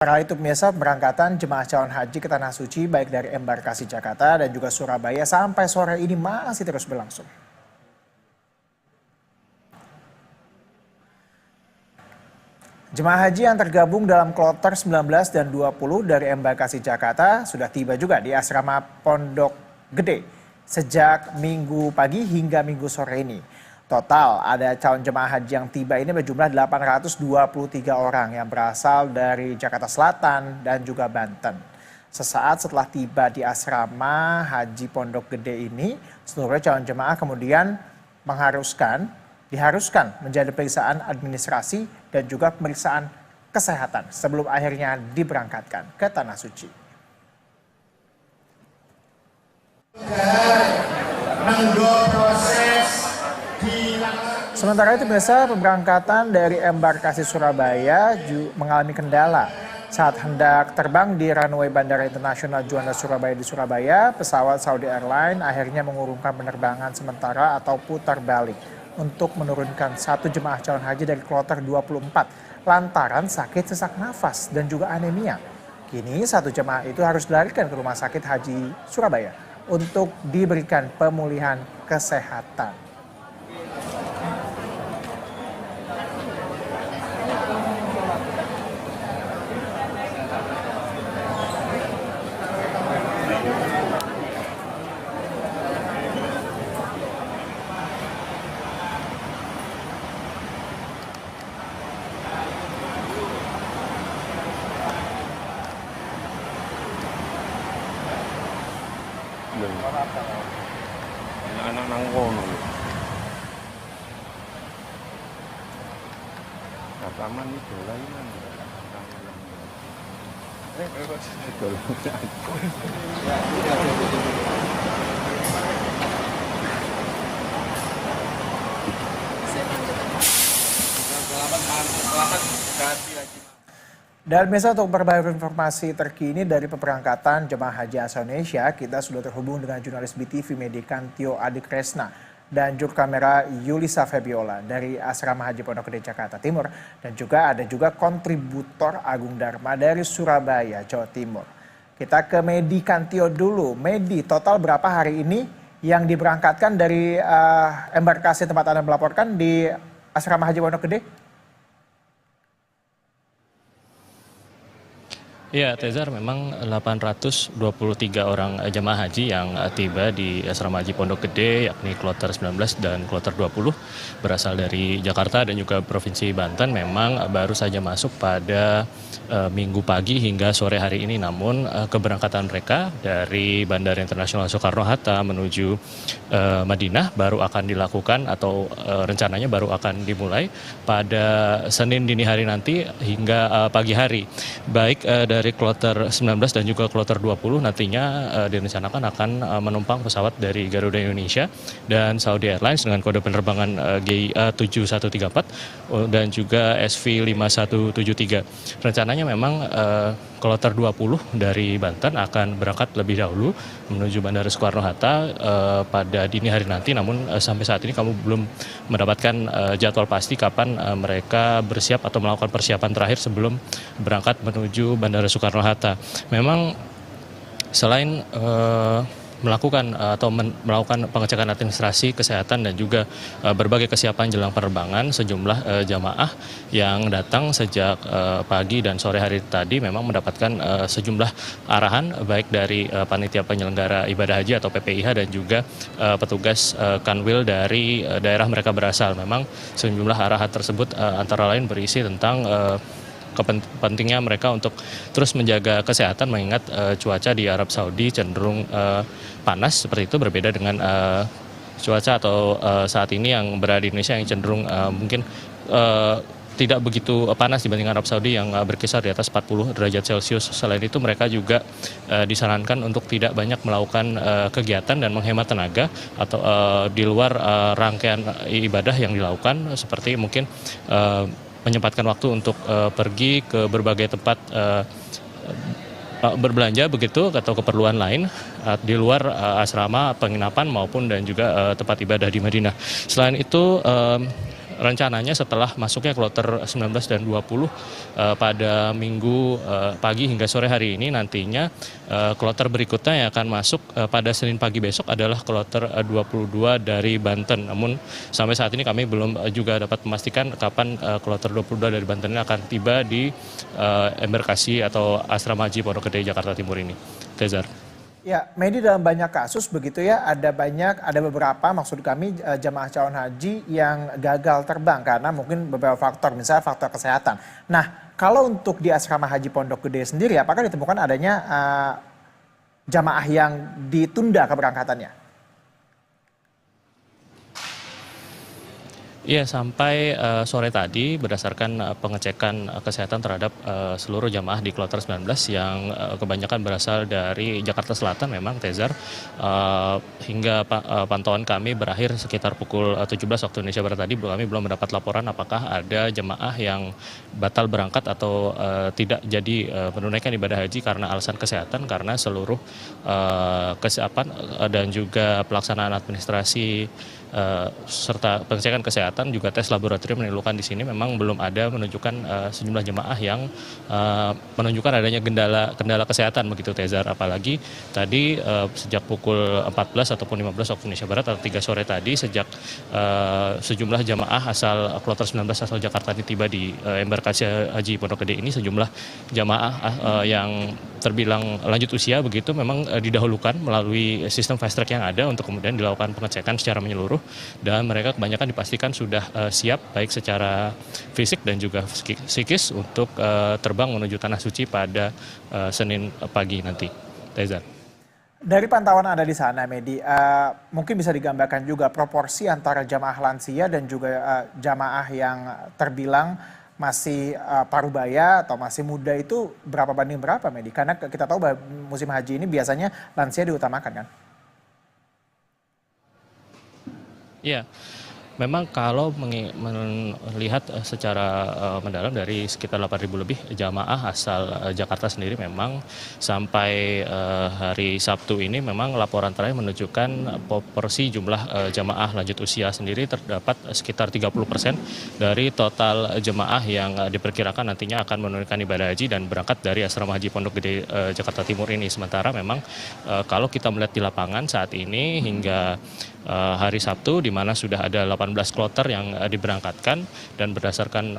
Sementara itu pemirsa, pemberangkatan jemaah calon haji ke Tanah Suci baik dari embarkasi Jakarta dan juga Surabaya sampai sore ini masih terus berlangsung. Jemaah haji yang tergabung dalam kloter 19 dan 20 dari embarkasi Jakarta sudah tiba juga di asrama Pondok Gede sejak Minggu pagi hingga Minggu sore ini. Total ada calon jemaah haji yang tiba ini berjumlah 823 orang yang berasal dari Jakarta Selatan dan juga Banten. Sesaat setelah tiba di asrama haji Pondok Gede ini, seluruh calon jemaah kemudian diharuskan menjadi pemeriksaan administrasi dan juga pemeriksaan kesehatan sebelum akhirnya diberangkatkan ke Tanah Suci. Sementara itu pemirsa, pemberangkatan dari embarkasi Surabaya mengalami kendala. Saat hendak terbang di runway Bandara Internasional Juanda Surabaya di Surabaya, pesawat Saudi Airlines akhirnya mengurungkan penerbangan sementara atau putar balik untuk menurunkan satu jemaah calon haji dari kloter 24 lantaran sakit sesak nafas dan juga anemia. Kini satu jemaah itu harus dilarikan ke Rumah Sakit Haji Surabaya untuk diberikan pemulihan kesehatan. Anak nang kono. Taman itu lainan. Dan biasa untuk berbagai informasi terkini dari pemberangkatan jemaah haji asal Indonesia, kita sudah terhubung dengan jurnalis BTV Medikan Tio Adi Kresna dan juru kamera Yulisa Febiola dari Asrama Haji Pondok Gede Jakarta Timur, dan juga ada kontributor Agung Dharma dari Surabaya, Jawa Timur. Kita ke Medikan Tio dulu. Medi, total berapa hari ini yang diberangkatkan dari embarkasi tempat Anda melaporkan di Asrama Haji Pondok Gede? Ya, Tezar, memang 823 orang jemaah haji yang tiba di Asrama Haji Pondok Gede, yakni kloter 19 dan kloter 20, berasal dari Jakarta dan juga Provinsi Banten, memang baru saja masuk pada Minggu pagi hingga sore hari ini. Namun keberangkatan mereka dari Bandara Internasional Soekarno-Hatta menuju Madinah baru akan dilakukan atau rencananya baru akan dimulai pada Senin dini hari nanti hingga pagi hari. Baik dari kloter 19 dan juga kloter 20 nantinya direncanakan akan menumpang pesawat dari Garuda Indonesia dan Saudi Airlines dengan kode penerbangan GIA 7134 dan juga SV 5173. Rencananya memang kloter 20 dari Banten akan berangkat lebih dahulu menuju Bandara Soekarno-Hatta pada dini hari nanti, namun sampai saat ini kamu belum mendapatkan jadwal pasti kapan mereka bersiap atau melakukan persiapan terakhir sebelum berangkat menuju Bandara Soekarno-Hatta. Memang selain melakukan pengecekan administrasi kesehatan dan juga berbagai kesiapan jelang penerbangan, sejumlah jamaah yang datang sejak pagi dan sore hari tadi memang mendapatkan sejumlah arahan baik dari panitia penyelenggara ibadah haji atau PPIH dan juga petugas kanwil dari daerah mereka berasal. Memang sejumlah arahan tersebut antara lain berisi tentang pentingnya mereka untuk terus menjaga kesehatan mengingat cuaca di Arab Saudi cenderung panas seperti itu, berbeda dengan cuaca atau saat ini yang berada di Indonesia yang cenderung mungkin tidak begitu panas dibanding Arab Saudi yang berkisar di atas 40 derajat Celcius. Selain itu mereka juga disarankan untuk tidak banyak melakukan kegiatan dan menghemat tenaga atau di luar rangkaian ibadah yang dilakukan, seperti mungkin menyempatkan waktu untuk pergi ke berbagai tempat berbelanja begitu atau keperluan lain di luar asrama, penginapan maupun dan juga tempat ibadah di Madinah. Selain itu rencananya setelah masuknya kloter 19 dan 20 pada minggu pagi hingga sore hari ini, nantinya kloter berikutnya yang akan masuk pada Senin pagi besok adalah kloter 22 dari Banten. Namun sampai saat ini kami belum juga dapat memastikan kapan kloter 22 dari Banten ini akan tiba di embarkasi atau Asrama Haji Pondok Gede Jakarta Timur ini. Tezar. Ya, Medi, dalam banyak kasus begitu ya, ada beberapa maksud kami jamaah calon haji yang gagal terbang karena mungkin beberapa faktor, misalnya faktor kesehatan. Nah, kalau untuk di Asrama Haji Pondok Gede sendiri, apakah ditemukan adanya jamaah yang ditunda keberangkatannya? Iya, sampai sore tadi berdasarkan pengecekan kesehatan terhadap seluruh jamaah di kloter 19 yang kebanyakan berasal dari Jakarta Selatan memang, Tezar, hingga pantauan kami berakhir sekitar pukul 17 waktu Indonesia Barat tadi, kami belum mendapat laporan apakah ada jemaah yang batal berangkat atau tidak jadi menunaikan ibadah haji karena alasan kesehatan, karena seluruh kesiapan dan juga pelaksanaan administrasi serta pengecekan kesehatan juga tes laboratorium menimbulkan di sini memang belum ada menunjukkan sejumlah jemaah yang menunjukkan adanya kendala kesehatan begitu, Tezar. Apalagi tadi sejak pukul 14 ataupun 15 waktu Indonesia Barat atau 3 sore tadi, sejak sejumlah jemaah asal kloter 19 asal Jakarta ini tiba di embarkasi Haji Pondok Gede ini, sejumlah jemaah yang terbilang lanjut usia begitu memang didahulukan melalui sistem fast track yang ada untuk kemudian dilakukan pengecekan secara menyeluruh, dan mereka kebanyakan dipastikan sudah siap baik secara fisik dan juga psikis untuk terbang menuju Tanah Suci pada Senin pagi nanti. Tezar. Dari pantauan Anda di sana, Medi, mungkin bisa digambarkan juga proporsi antara jamaah lansia dan juga jamaah yang terbilang masih parubaya atau masih muda itu berapa banding berapa, Medi? Karena kita tahu bahwa musim haji ini biasanya lansia diutamakan kan? Iya, memang kalau melihat secara mendalam dari sekitar 8.000 lebih jamaah asal Jakarta sendiri, memang sampai hari Sabtu ini memang laporan terakhir menunjukkan proporsi jumlah jamaah lanjut usia sendiri terdapat sekitar 30% dari total jemaah yang diperkirakan nantinya akan menunaikan ibadah haji dan berangkat dari Asrama Haji Pondok Gede Jakarta Timur ini. Sementara memang kalau kita melihat di lapangan saat ini hingga hari Sabtu, di mana sudah ada 18 kloter yang diberangkatkan, dan berdasarkan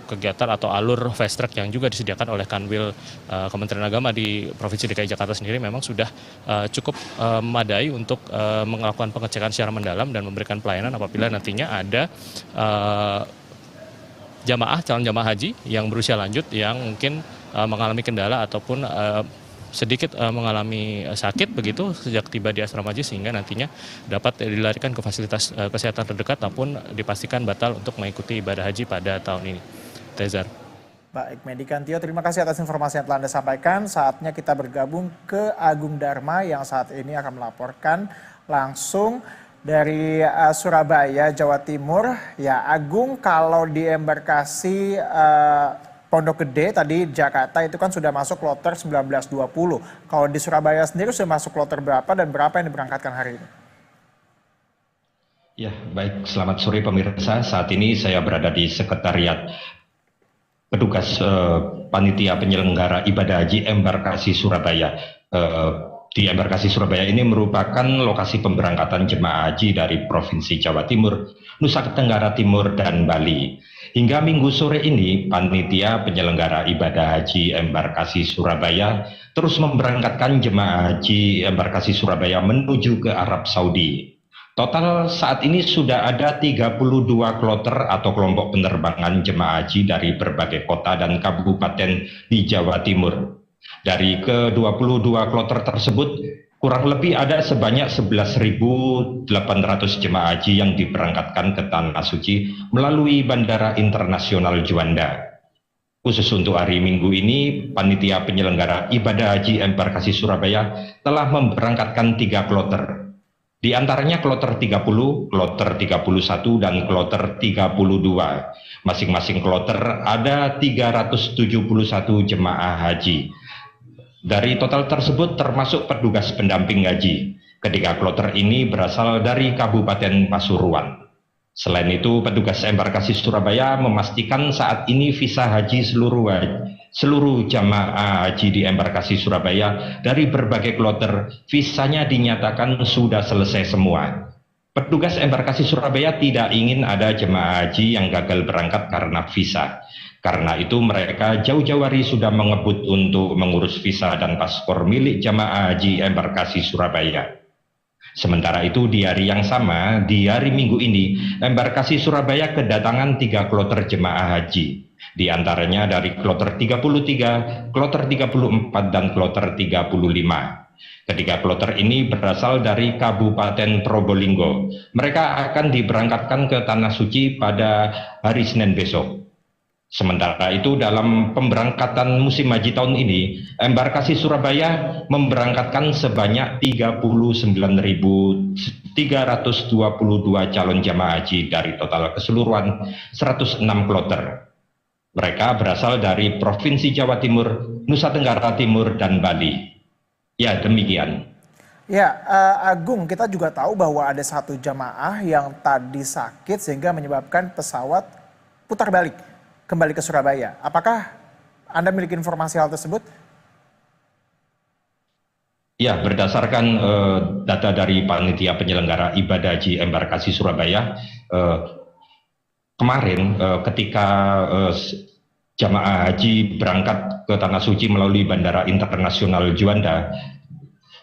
kegiatan atau alur fast track yang juga disediakan oleh Kanwil Kementerian Agama di Provinsi DKI Jakarta sendiri memang sudah cukup memadai untuk melakukan pengecekan secara mendalam dan memberikan pelayanan apabila nantinya ada calon jamaah haji yang berusia lanjut yang mungkin mengalami kendala ataupun sedikit mengalami sakit begitu sejak tiba di asrama haji, sehingga nantinya dapat dilarikan ke fasilitas kesehatan terdekat ataupun dipastikan batal untuk mengikuti ibadah haji pada tahun ini. Tezar. Baik, Medi Kantio, terima kasih atas informasi yang telah Anda sampaikan. Saatnya kita bergabung ke Agung Dharma yang saat ini akan melaporkan langsung dari Surabaya, Jawa Timur. Ya, Agung, kalau di embarkasi Pondok Gede tadi Jakarta itu kan sudah masuk kloter 1920. Kalau di Surabaya sendiri sudah masuk kloter berapa dan berapa yang diberangkatkan hari ini? Ya, baik. Selamat sore pemirsa. Saat ini saya berada di Sekretariat Petugas Panitia Penyelenggara Ibadah Haji Embarkasi Surabaya. Di Embarkasi Surabaya ini merupakan lokasi pemberangkatan jemaah haji dari Provinsi Jawa Timur, Nusa Tenggara Timur, dan Bali. Hingga minggu sore ini, Panitia Penyelenggara Ibadah Haji Embarkasi Surabaya terus memberangkatkan jemaah haji Embarkasi Surabaya menuju ke Arab Saudi. Total saat ini sudah ada 32 kloter atau kelompok penerbangan jemaah haji dari berbagai kota dan kabupaten di Jawa Timur. Dari ke-22 kloter tersebut, kurang lebih ada sebanyak 11.800 jemaah haji yang diberangkatkan ke Tanah Suci melalui Bandara Internasional Juanda. Khusus untuk hari Minggu ini, Panitia Penyelenggara Ibadah Haji Embarkasi Surabaya telah memberangkatkan 3 kloter. Di antaranya kloter 30, kloter 31, dan kloter 32. Masing-masing kloter ada 371 jemaah haji. Dari total tersebut termasuk petugas pendamping haji. Ketiga kloter ini berasal dari Kabupaten Pasuruan. Selain itu, petugas embarkasi Surabaya memastikan saat ini visa haji seluruh jamaah haji di embarkasi Surabaya dari berbagai kloter visanya dinyatakan sudah selesai semua. Petugas embarkasi Surabaya tidak ingin ada jemaah haji yang gagal berangkat karena visa. Karena itu mereka jauh-jauh hari sudah mengebut untuk mengurus visa dan paspor milik jemaah haji embarkasi Surabaya. Sementara itu di hari yang sama, di hari Minggu ini, embarkasi Surabaya kedatangan 3 kloter jemaah haji. Di antaranya dari kloter 33, kloter 34, dan kloter 35. Ketiga kloter ini berasal dari Kabupaten Probolinggo. Mereka akan diberangkatkan ke Tanah Suci pada hari Senin besok. Sementara itu dalam pemberangkatan musim haji tahun ini, embarkasi Surabaya memberangkatkan sebanyak 39.322 calon jamaah haji dari total keseluruhan 106 kloter. Mereka berasal dari Provinsi Jawa Timur, Nusa Tenggara Timur, dan Bali. Ya, demikian. Ya, Agung, kita juga tahu bahwa ada satu jamaah yang tadi sakit sehingga menyebabkan pesawat putar balik kembali ke Surabaya. Apakah Anda memiliki informasi hal tersebut? Ya, berdasarkan data dari Panitia Penyelenggara Ibadah Haji Embarkasi Surabaya, kemarin ketika jamaah haji berangkat ke Tanah Suci melalui Bandara Internasional Juanda,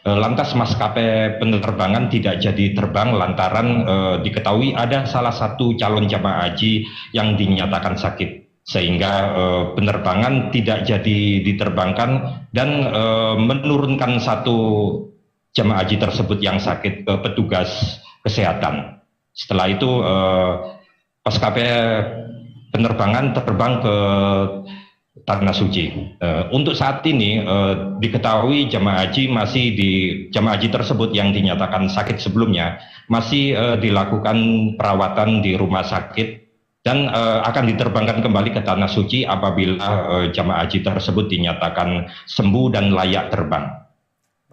lantas maskapai penerbangan tidak jadi terbang lantaran diketahui ada salah satu calon jamaah haji yang dinyatakan sakit. Sehingga penerbangan tidak jadi diterbangkan dan menurunkan satu jamaah haji tersebut yang sakit ke petugas kesehatan. Setelah itu maskapai penerbangan terbang ke Tanah Suci. Untuk saat ini diketahui jamaah haji tersebut yang dinyatakan sakit sebelumnya masih dilakukan perawatan di rumah sakit dan akan diterbangkan kembali ke Tanah Suci apabila jamaah haji tersebut dinyatakan sembuh dan layak terbang.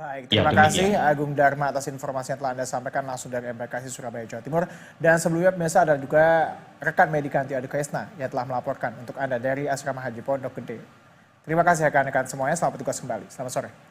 Baik, terima kasih Agung Dharma atas informasi yang telah Anda sampaikan langsung dari embarkasi Surabaya, Jawa Timur. Dan sebelumnya pemirsa ada juga rekan Medikanti Adekaisna yang telah melaporkan untuk Anda dari Asrama Haji Pondok Gede. Terima kasih rekan-rekan semuanya, selamat bertugas kembali. Selamat sore.